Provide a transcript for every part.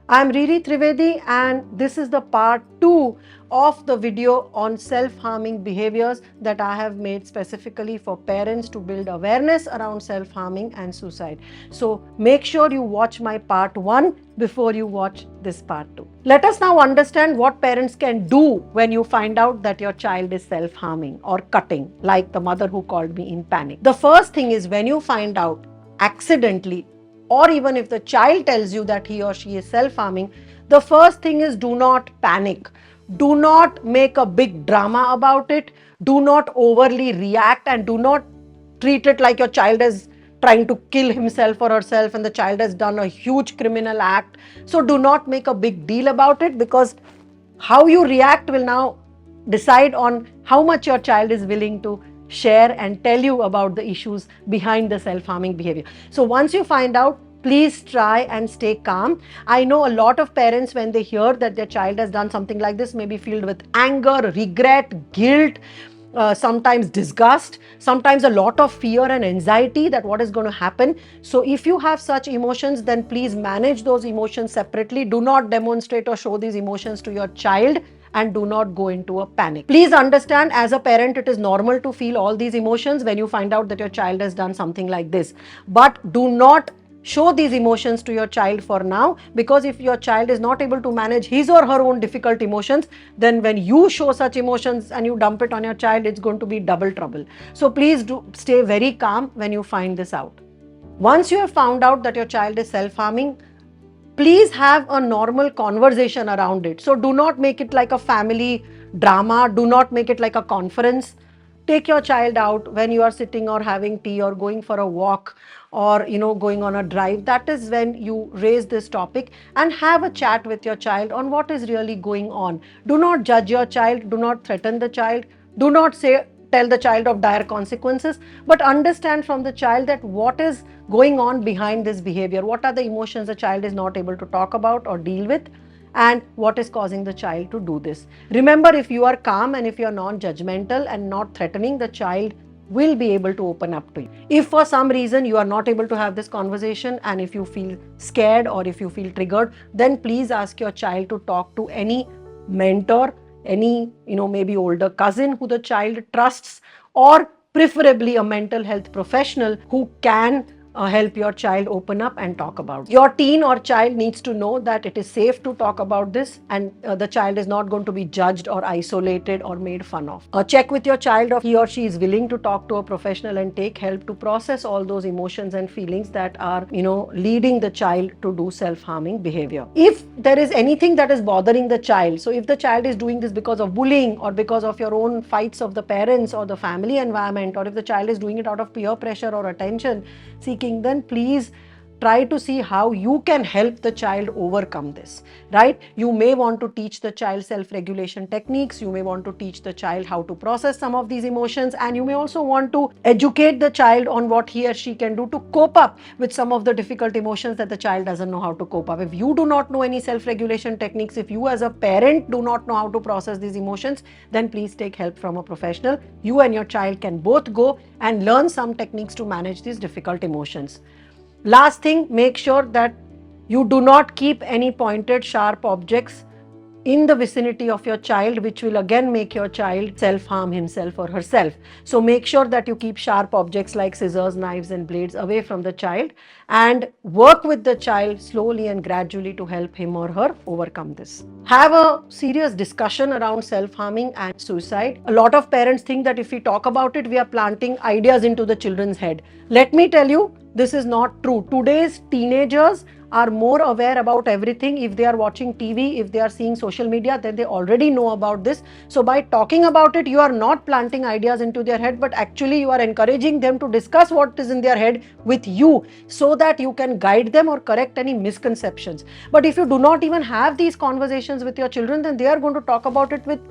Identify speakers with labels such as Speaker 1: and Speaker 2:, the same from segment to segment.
Speaker 1: I'm Riri Trivedi, and this is the part 2 of the video on self-harming behaviors that I have made specifically for parents to build awareness around self-harming and suicide. So make sure you watch my part 1 before you watch this part 2. Let us now understand what parents can do when you find out that your child is self-harming or cutting, like the mother who called me in panic. The first thing is, when you find out accidentally, or even if the child tells you that he or she is self-harming, the first thing is, do not panic. Do not make a big drama about it. Do not overly react, and do not treat it like your child is trying to kill himself or herself and the child has done a huge criminal act. So do not make a big deal about it, because how you react will now decide on how much your child is willing to share and tell you about the issues behind the self-harming behavior. So once you find out, please try and stay calm. I know a lot of parents, when they hear that their child has done something like this, may be filled with anger, regret, guilt, sometimes disgust, sometimes a lot of fear and anxiety that what is going to happen. So if you have such emotions, then please manage those emotions separately. Do not demonstrate or show these emotions to your child, and do not go into a panic. Please understand, as a parent, it is normal to feel all these emotions when you find out that your child has done something like this. But do not show these emotions to your child for now, because if your child is not able to manage his or her own difficult emotions, then when you show such emotions and you dump it on your child, it's going to be double trouble. So please do stay very calm when you find this out. Once you have found out that your child is self-harming, please have a normal conversation around it. So do not make it like a family drama. Do not make it like a conference. Take your child out when you are sitting or having tea or going for a walk, or going on a drive. That is when you raise this topic and have a chat with your child on what is really going on. Do not judge your child. Do not threaten the child. Do not tell the child of dire consequences, but understand from the child that what is going on behind this behavior, what are the emotions the child is not able to talk about or deal with, and what is causing the child to do this. Remember, if you are calm and if you are non-judgmental and not threatening, the child will be able to open up to you. If for some reason you are not able to have this conversation, and if you feel scared or if you feel triggered, then please ask your child to talk to any mentor, any maybe older cousin who the child trusts, or preferably a mental health professional who can help your child open up and talk about it. Your teen or child needs to know that it is safe to talk about this, and the child is not going to be judged or isolated or made fun of. Check with your child if he or she is willing to talk to a professional and take help to process all those emotions and feelings that are leading the child to do self-harming behavior. If there is anything that is bothering the child, so if the child is doing this because of bullying or because of your own fights of the parents or the family environment, or if the child is doing it out of peer pressure or attention seeking, then please try to see how you can help the child overcome this, right? You may want to teach the child self-regulation techniques. You may want to teach the child how to process some of these emotions, and you may also want to educate the child on what he or she can do to cope up with some of the difficult emotions that the child doesn't know how to cope up. If you do not know any self-regulation techniques, if you as a parent do not know how to process these emotions, then please take help from a professional. You and your child can both go and learn some techniques to manage these difficult emotions. Last thing, make sure that you do not keep any pointed, sharp objects in the vicinity of your child, which will again make your child self-harm himself or herself. So make sure that you keep sharp objects like scissors, knives and blades away from the child, and work with the child slowly and gradually to help him or her overcome this. Have a serious discussion around self-harming and suicide. A lot of parents think that if we talk about it, we are planting ideas into the children's head. Let me tell you, this is not true. Today's teenagers are more aware about everything. If they are watching TV, if they are seeing social media, then they already know about this. So by talking about it, you are not planting ideas into their head, but actually you are encouraging them to discuss what is in their head with you, so that you can guide them or correct any misconceptions. But if you do not even have these conversations with your children, then they are going to talk about it with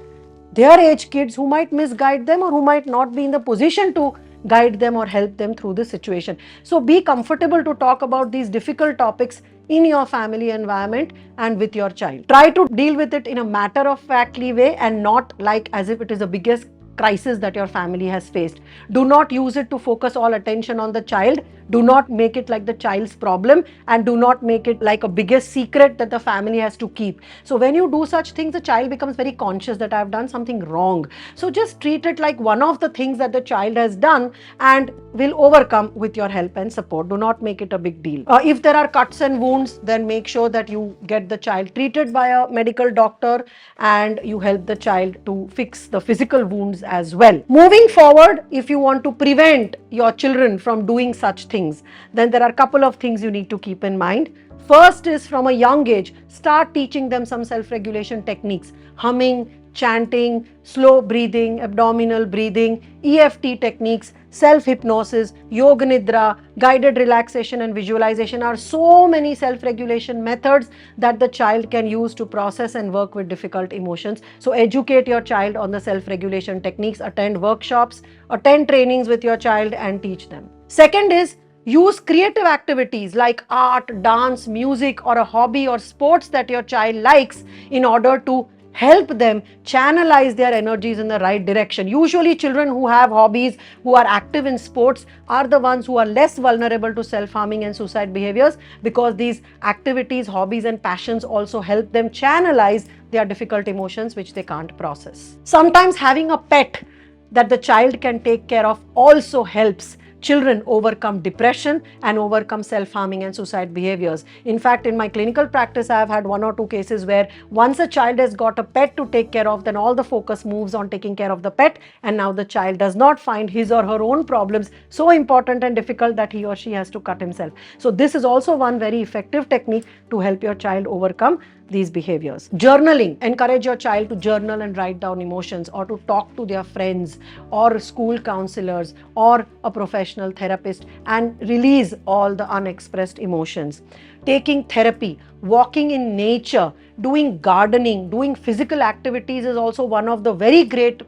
Speaker 1: their age kids who might misguide them or who might not be in the position to guide them or help them through this situation. So be comfortable to talk about these difficult topics in your family environment and with your child. Try to deal with it in a matter-of-factly way and not like as if it is the biggest crisis that your family has faced. Do not use it to focus all attention on the child. Do not make it like the child's problem, and do not make it like a biggest secret that the family has to keep. So when you do such things, the child becomes very conscious that I have done something wrong. So just treat it like one of the things that the child has done and will overcome with your help and support. Do not make it a big deal. If there are cuts and wounds, then make sure that you get the child treated by a medical doctor and you help the child to fix the physical wounds as well. Moving forward, if you want to prevent your children from doing such things, then there are a couple of things you need to keep in mind. First is, from a young age, start teaching them some self-regulation techniques: humming, chanting, slow breathing, abdominal breathing, EFT techniques, self-hypnosis, yoga nidra, guided relaxation and visualization are so many self-regulation methods that the child can use to process and work with difficult emotions. So educate your child on the self-regulation techniques, attend workshops, attend trainings with your child and teach them. Second is, use creative activities like art, dance, music, or a hobby or sports that your child likes in order to help them channelize their energies in the right direction. Usually children who have hobbies, who are active in sports, are the ones who are less vulnerable to self-harming and suicide behaviors, because these activities, hobbies and passions also help them channelize their difficult emotions which they can't process. Sometimes having a pet that the child can take care of also helps children overcome depression and overcome self-harming and suicide behaviors. In fact, in my clinical practice, I have had 1 or 2 cases where once a child has got a pet to take care of, then all the focus moves on taking care of the pet, and now the child does not find his or her own problems so important and difficult that he or she has to cut himself. So this is also one very effective technique to help your child overcome these behaviors. Journaling. Encourage your child to journal and write down emotions, or to talk to their friends or school counselors or a professional therapist and release all the unexpressed emotions. Taking therapy, walking in nature, doing gardening, doing physical activities is also one of the very great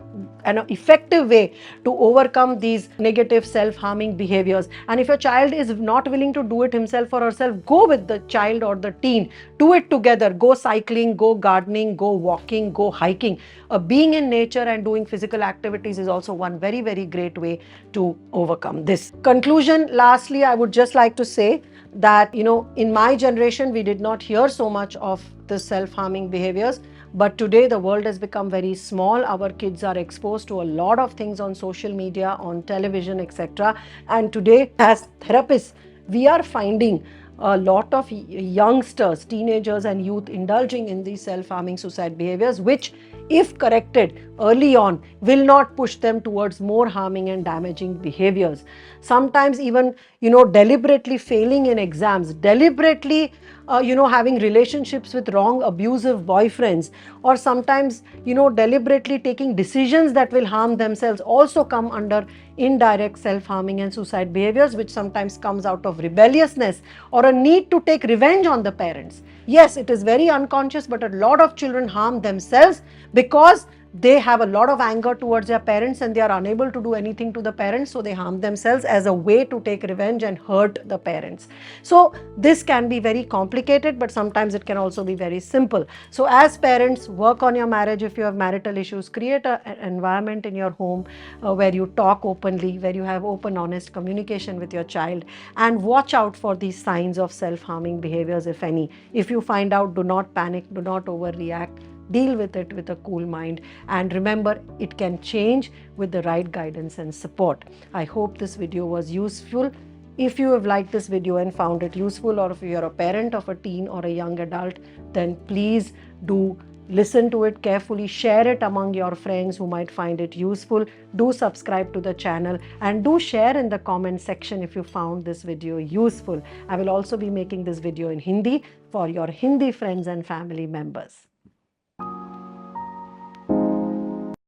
Speaker 1: and effective way to overcome these negative self-harming behaviors. And if your child is not willing to do it himself or herself, go with the child or the teen. Do it together. Go cycling, go gardening, go walking, go hiking. Being in nature and doing physical activities is also one very, very great way to overcome this. Conclusion, lastly, I would just like to say that, in my generation, we did not hear so much of the self-harming behaviors. But today the world has become very small. Our kids are exposed to a lot of things on social media, on television, etc. And today, as therapists, we are finding a lot of youngsters, teenagers and youth indulging in these self-harming suicide behaviors, which, if corrected early on, will not push them towards more harming and damaging behaviors. Sometimes even, deliberately failing in exams, deliberately, having relationships with wrong, abusive boyfriends, or sometimes, deliberately taking decisions that will harm themselves also come under indirect self-harming and suicide behaviors, which sometimes comes out of rebelliousness or a need to take revenge on the parents. Yes, it is very unconscious, but a lot of children harm themselves because they have a lot of anger towards their parents and they are unable to do anything to the parents, so they harm themselves as a way to take revenge and hurt the parents. So this can be very complicated, but sometimes it can also be very simple. So as parents, work on your marriage. If you have marital issues, create an environment in your home where you talk openly, where you have open, honest communication with your child, and watch out for these signs of self-harming behaviors, if any. If you find out, do not panic, do not overreact. Deal with it with a cool mind, and remember, it can change with the right guidance and support. I hope this video was useful. If you have liked this video and found it useful, or if you are a parent of a teen or a young adult, then please do listen to it carefully, share it among your friends who might find it useful. Do subscribe to the channel and do share in the comment section if you found this video useful. I will also be making this video in Hindi for your Hindi friends and family members.